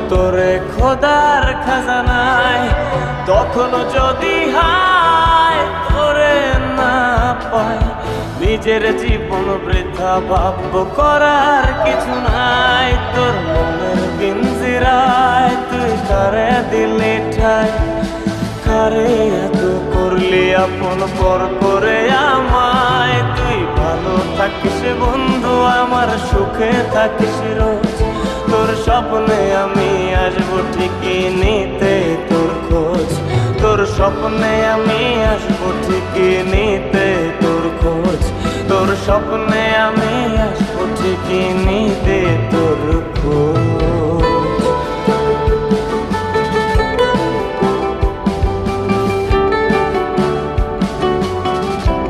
তোরে খোদার খাজানায়, তখন যদি হায় তোরে না পাই, নিজের জীবন বৃথা ভাব্য করার কিছু নাই। তোর মনের পিঞ্জিরায় তুই কারে দিলি ঠাই, কারে এত করলি আপন পর করে আমায়। তুই ভালো থাকিস বন্ধু আমার, সুখে থাকিস রোজ, তোর স্বপ্নে আমি আসবো ঠিকই নিতে তোর খোঁজ। তোর স্বপ্নে আমি আসবো ঠিকই নিতে তোর খোঁজ, তোর স্বপ্নে আমি আসবো ঠিকই নিতে তোর